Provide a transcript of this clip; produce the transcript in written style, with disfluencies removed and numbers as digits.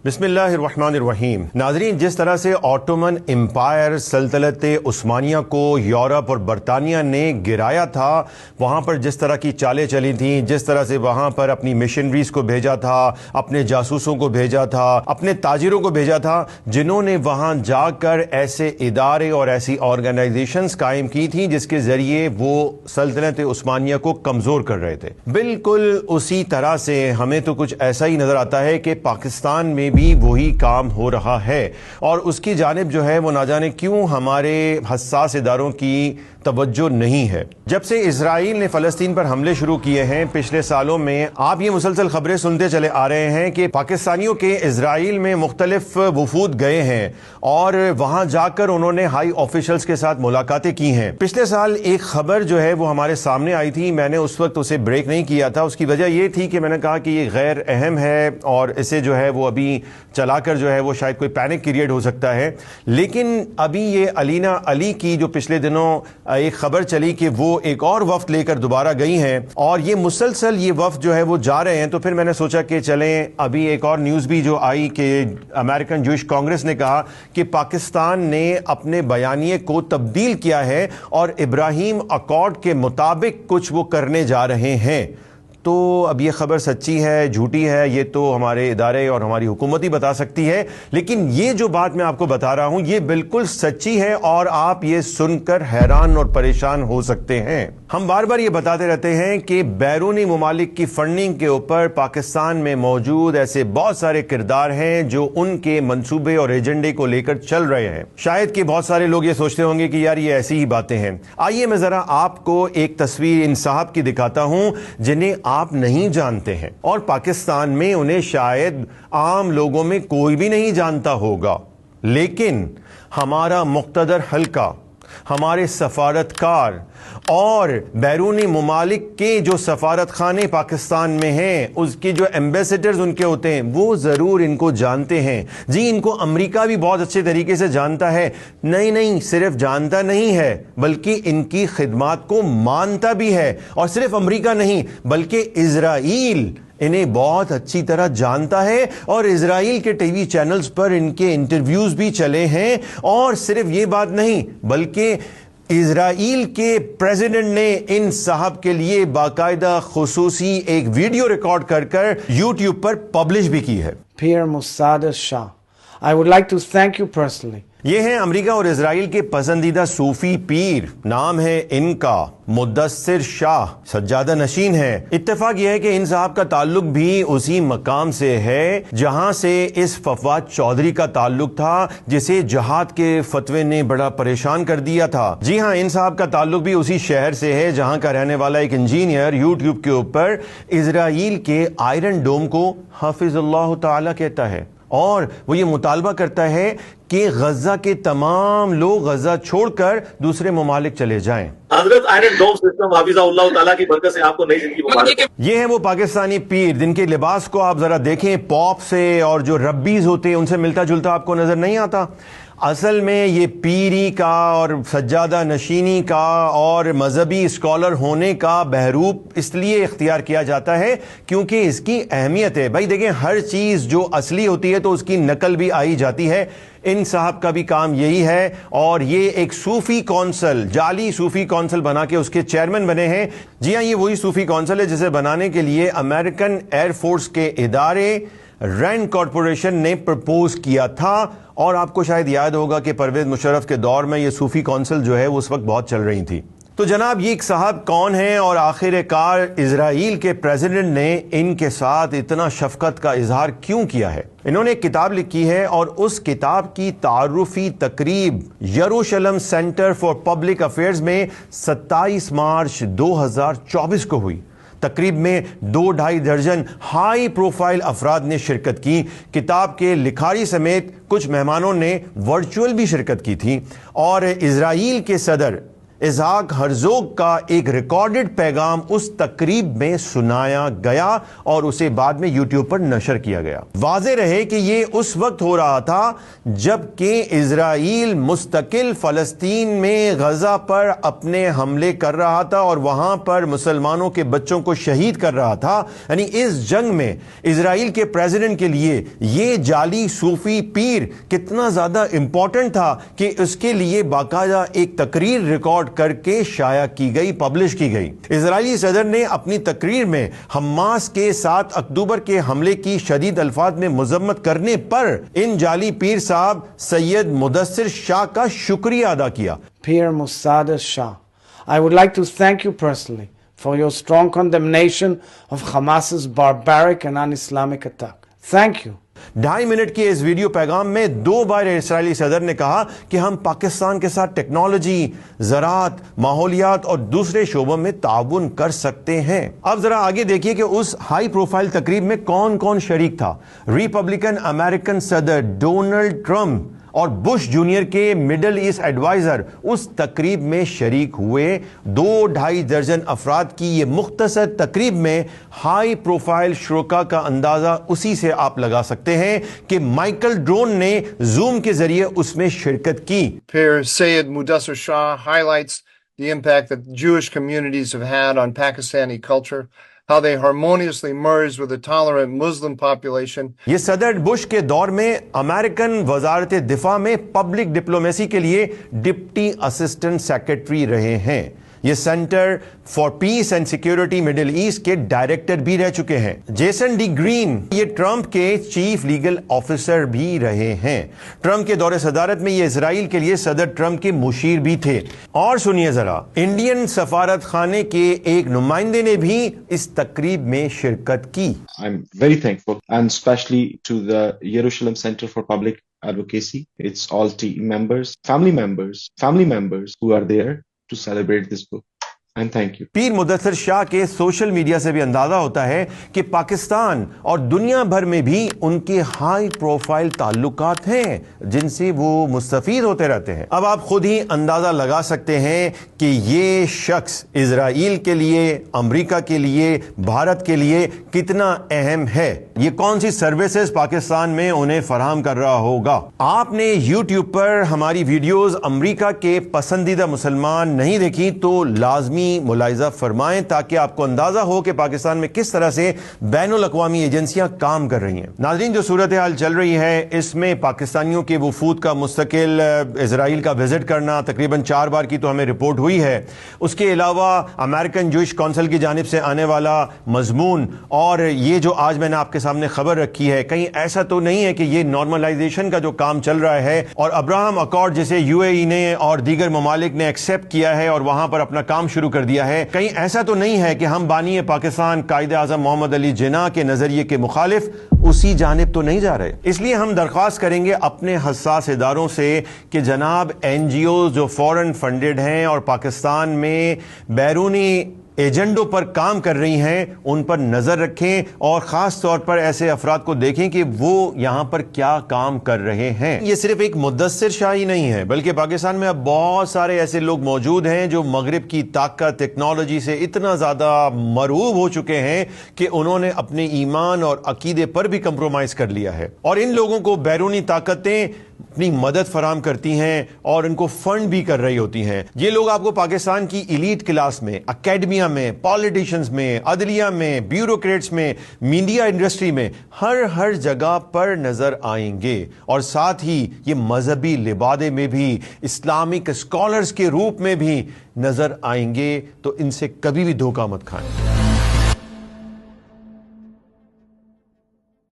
بسم اللہ الرحمن الرحیم۔ ناظرین، جس طرح سے آٹومن امپائر سلطنت عثمانیہ کو یورپ اور برطانیہ نے گرایا تھا، وہاں پر جس طرح کی چالیں چلی تھیں، جس طرح سے وہاں پر اپنی مشنریز کو بھیجا تھا، اپنے جاسوسوں کو بھیجا تھا، اپنے تاجروں کو بھیجا تھا، جنہوں نے وہاں جا کر ایسے ادارے اور ایسی آرگنائزیشنز قائم کی تھیں جس کے ذریعے وہ سلطنت عثمانیہ کو کمزور کر رہے تھے۔ بالکل اسی طرح سے ہمیں تو کچھ ایسا ہی نظر آتا ہے کہ پاکستان میں بھی وہی کام ہو رہا ہے، اور اس کی جانب جو ہے وہ نہ جانے کیوں ہمارے حساس اداروں کی توجہ نہیں ہے۔ جب سے اسرائیل نے فلسطین پر حملے شروع کیے ہیں پچھلے سالوں میں، آپ یہ مسلسل خبریں سنتے چلے آ رہے ہیں کہ پاکستانیوں کے اسرائیل میں مختلف وفود گئے ہیں اور وہاں جا کر انہوں نے ہائی آفیشلز کے ساتھ ملاقاتیں کی ہیں۔ پچھلے سال ایک خبر جو ہے وہ ہمارے سامنے آئی تھی، میں نے اس وقت اسے بریک نہیں کیا تھا۔ اس کی وجہ یہ تھی کہ میں نے کہا کہ یہ غیر اہم ہے اور اسے جو ہے وہ ابھی چلا کر جو ہے وہ شاید کوئی پینک کریٹ ہو سکتا ہے، لیکن ابھی یہ علینا علی کی جو پچھلے دنوں ایک خبر چلی کہ وہ ایک اور وفد لے کر دوبارہ گئی ہیں، اور یہ مسلسل یہ وفد جو ہے وہ جا رہے ہیں، تو پھر میں نے سوچا کہ چلیں ابھی ایک اور نیوز بھی جو آئی کہ امریکن جوئش کانگریس نے کہا کہ پاکستان نے اپنے بیانیے کو تبدیل کیا ہے اور ابراہیم اکارڈ کے مطابق کچھ وہ کرنے جا رہے ہیں۔ تو اب یہ خبر سچی ہے جھوٹی ہے یہ تو ہمارے ادارے اور ہماری حکومت ہی بتا سکتی ہے، لیکن یہ جو بات میں آپ کو بتا رہا ہوں یہ بالکل سچی ہے، اور آپ یہ سن کر حیران اور پریشان ہو سکتے ہیں۔ ہم بار بار یہ بتاتے رہتے ہیں کہ بیرونی ممالک کی فنڈنگ کے اوپر پاکستان میں موجود ایسے بہت سارے کردار ہیں جو ان کے منصوبے اور ایجنڈے کو لے کر چل رہے ہیں۔ شاید کہ بہت سارے لوگ یہ سوچتے ہوں گے کہ یار یہ ایسی ہی باتیں ہیں۔ آئیے میں ذرا آپ کو ایک تصویر ان صاحب کی دکھاتا ہوں جنہیں آپ نہیں جانتے ہیں، اور پاکستان میں انہیں شاید عام لوگوں میں کوئی بھی نہیں جانتا ہوگا، لیکن ہمارا مقتدر حلقہ، ہمارے سفارتکار اور بیرونی ممالک کے جو سفارت خانے پاکستان میں ہیں، اس کی جو ایمبیسڈرز ان کے ہوتے ہیں، وہ ضرور ان کو جانتے ہیں۔ جی ان کو امریکہ بھی بہت اچھے طریقے سے جانتا ہے، نہیں صرف جانتا نہیں ہے بلکہ ان کی خدمات کو مانتا بھی ہے، اور صرف امریکہ نہیں بلکہ اسرائیل انہیں بہت اچھی طرح جانتا ہے، اور اسرائیل کے ٹی وی چینلز پر ان کے انٹرویوز بھی چلے ہیں۔ اور صرف یہ بات نہیں بلکہ اسرائیل کے پریزیڈنٹ نے ان صاحب کے لیے باقاعدہ خصوصی ایک ویڈیو ریکارڈ کر یوٹیوب پر پبلش بھی کی ہے۔ Pir Musaddiq Shah, I would like to thank you personally. یہ ہیں امریکہ اور اسرائیل کے پسندیدہ صوفی پیر، نام ہے ان کا مدثر شاہ، سجادہ نشین ہے۔ اتفاق یہ ہے کہ ان صاحب کا تعلق بھی اسی مقام سے ہے جہاں سے اس فواد چودھری کا تعلق تھا جسے جہاد کے فتوے نے بڑا پریشان کر دیا تھا۔ جی ہاں، ان صاحب کا تعلق بھی اسی شہر سے ہے جہاں کا رہنے والا ایک انجینئر یوٹیوب کے اوپر اسرائیل کے آئرن ڈوم کو حافظ اللہ تعالی کہتا ہے، اور وہ یہ مطالبہ کرتا ہے کہ غزہ کے تمام لوگ غزہ چھوڑ کر دوسرے ممالک چلے جائیں۔ حضرت آئرن ڈوم سسٹم حافظہ اللہ تعالیٰ کی برکت سے آپ کو نئی زندگی مبارک۔ یہ ہیں وہ پاکستانی پیر جن کے لباس کو آپ ذرا دیکھیں، پاپ سے اور جو ربیز ہوتے ہیں ان سے ملتا جلتا آپ کو نظر نہیں آتا؟ اصل میں یہ پیری کا اور سجادہ نشینی کا اور مذہبی اسکالر ہونے کا بہروپ اس لیے اختیار کیا جاتا ہے کیونکہ اس کی اہمیت ہے۔ بھائی دیکھیں، ہر چیز جو اصلی ہوتی ہے تو اس کی نقل بھی آئی جاتی ہے۔ ان صاحب کا بھی کام یہی ہے، اور یہ ایک صوفی کونسل، جعلی صوفی کونسل بنا کے اس کے چیئرمین بنے ہیں۔ جی ہاں، یہ وہی صوفی کونسل ہے جسے بنانے کے لیے امریکن ایئر فورس کے ادارے رینڈ کارپوریشن نے پرپوز کیا تھا، اور آپ کو شاید یاد ہوگا کہ پرویز مشرف کے دور میں یہ صوفی کونسل جو ہے وہ اس وقت بہت چل رہی تھی۔ تو جناب یہ ایک صاحب کون ہیں، اور آخر کار اسرائیل کے پریزیڈنٹ نے ان کے ساتھ اتنا شفقت کا اظہار کیوں کیا ہے؟ انہوں نے ایک کتاب لکھی ہے، اور اس کتاب کی تعارفی تقریب یروشلم سینٹر فار پبلک افیئرز میں 27 مارچ 2024 کو ہوئی۔ تقریب میں 2-2.5 درجن ہائی پروفائل افراد نے شرکت کی۔ کتاب کے لکھاری سمیت کچھ مہمانوں نے ورچوئل بھی شرکت کی تھی، اور اسرائیل کے صدر اسحاق ہرزوگ کا ایک ریکارڈڈ پیغام اس تقریب میں سنایا گیا اور اسے بعد میں یوٹیوب پر نشر کیا گیا۔ واضح رہے کہ یہ اس وقت ہو رہا تھا جب کہ اسرائیل مستقل فلسطین میں غزہ پر اپنے حملے کر رہا تھا اور وہاں پر مسلمانوں کے بچوں کو شہید کر رہا تھا۔ یعنی اس جنگ میں اسرائیل کے پریزیڈنٹ کے لیے یہ جعلی صوفی پیر کتنا زیادہ امپورٹنٹ تھا کہ اس کے لیے باقاعدہ ایک تقریر ریکارڈ کر کے شائع کی گئی، پبلش کی گئی۔ اسرائیلی صدر نے اپنی تقریر میں حماس کے 7 اکتوبر کے حملے کی شدید الفاظ میں مذمت کرنے پر ان جعلی پیر صاحب سید مدثر شاہ کا شکریہ ادا کیا۔ Pir Musaddar Shah, I would like to thank you personally for your strong condemnation of Hamas's barbaric and un-Islamic attack. Thank you. 2.5 minute کے اس ویڈیو پیغام میں 2 بار اسرائیلی صدر نے کہا کہ ہم پاکستان کے ساتھ ٹیکنالوجی، زراعت، ماحولیات اور دوسرے شعبوں میں تعاون کر سکتے ہیں۔ اب ذرا آگے دیکھیے کہ اس ہائی پروفائل تقریب میں کون کون شریک تھا۔ ریپبلکن امریکن صدر ڈونلڈ ٹرمپ اور بش جونیئر کے مڈل ایسٹ ایڈوائزر اس تقریب میں شریک ہوئے۔ 2-2.5 درجن افراد کی یہ مختصر تقریب میں ہائی پروفائل شرکا کا اندازہ اسی سے آپ لگا سکتے ہیں کہ مائیکل ڈرون نے زوم کے ذریعے اس میں شرکت کی۔ Pir Syed Mudassir Shah highlights the impact that Jewish communities have had on Pakistani culture, how they harmoniously merged with a tolerant Muslim population. یہ صدر بش کے دور میں امریکن وزارت دفاع میں پبلک ڈپلومیسی کے لیے ڈپٹی اسسٹنٹ سیکرٹری رہے ہیں۔ یہ centre for peace and security Middle East کے ڈائریکٹر بھی رہ چکے ہیں۔ جیسن ڈی گرین یہ ٹرمپ کے چیف لیگل آفیسر بھی رہے ہیں۔ ٹرمپ کے دور صدارت میں یہ اسرائیل کے لیے صدر ٹرمپ کے مشیر بھی تھے۔ اور سنیے ذرا، انڈین سفارت خانے کے ایک نمائندے نے بھی اس تقریب میں شرکت کی۔ I'm very thankful, and especially to the Jerusalem Center for Public Advocacy, its all team members, family members who are there to celebrate this book. And thank you. پیر مدثر شاہ کے سوشل میڈیا سے بھی اندازہ ہوتا ہے کہ پاکستان اور دنیا بھر میں بھی ان کے ہائی پروفائل تعلقات ہیں جن سے وہ مستفید ہوتے رہتے ہیں۔ اب آپ خود ہی اندازہ لگا سکتے ہیں کہ یہ شخص اسرائیل کے لیے، امریکہ کے لیے، بھارت کے لیے کتنا اہم ہے۔ یہ کون سی سروسز پاکستان میں انہیں فراہم کر رہا ہوگا۔ آپ نے یوٹیوب پر ہماری ویڈیوز امریکہ کے پسندیدہ مسلمان نہیں دیکھی تو لازمی ملاحظہ فرمائیں تاکہ آپ کو اندازہ ہو کہ پاکستان میں کس طرح سے بین الاقوامی ایجنسیاں کام کر رہی ہیں۔ ناظرین، جو صورتحال چل رہی ہے اس میں پاکستانیوں کے وفود کا مستقل اسرائیل کا وزٹ کرنا تقریباً 4 بار کی تو ہمیں رپورٹ ہوئی ہے۔ اس کے علاوہ امریکن جوئش کونسل کی جانب سے آنے والا مضمون اور یہ جو آج میں نے آپ کے سامنے خبر رکھی ہے، کہیں ایسا تو نہیں ہے کہ یہ نارملائزیشن کا جو کام چل رہا ہے اور ابراہم اکارڈ جسے UAE نے اور دیگر ممالک نے ایکسیپٹ کیا ہے اور وہاں پر اپنا کام شروع کر دیا ہے، کہیں ایسا تو نہیں ہے کہ ہم بانی پاکستان قائد اعظم محمد علی جناح کے نظریے کے مخالف اسی جانب تو نہیں جا رہے۔ اس لیے ہم درخواست کریں گے اپنے حساس اداروں سے کہ جناب NGOs جو فورن فنڈڈ ہیں اور پاکستان میں بیرونی ایجنڈوں پر کام کر رہی ہیں ان پر نظر رکھیں اور خاص طور پر ایسے افراد کو دیکھیں کہ وہ یہاں پر کیا کام کر رہے ہیں۔ یہ صرف ایک مدثر شاہ ہی نہیں ہے بلکہ پاکستان میں اب بہت سارے ایسے لوگ موجود ہیں جو مغرب کی طاقت، ٹیکنالوجی سے اتنا زیادہ مرعوب ہو چکے ہیں کہ انہوں نے اپنے ایمان اور عقیدے پر بھی کمپرومائز کر لیا ہے، اور ان لوگوں کو بیرونی طاقتیں اپنی مدد فراہم کرتی ہیں اور ان کو فنڈ بھی کر رہی ہوتی ہیں۔ یہ لوگ آپ کو پاکستان کی ایلیٹ کلاس میں، اکیڈمیا میں، پالیٹیشنز میں، عدلیہ میں، بیوروکریٹس میں، میڈیا انڈسٹری میں، ہر جگہ پر نظر آئیں گے، اور ساتھ ہی یہ مذہبی لبادے میں بھی، اسلامک اسکالرز کے روپ میں بھی نظر آئیں گے۔ تو ان سے کبھی بھی دھوکہ مت کھائیں۔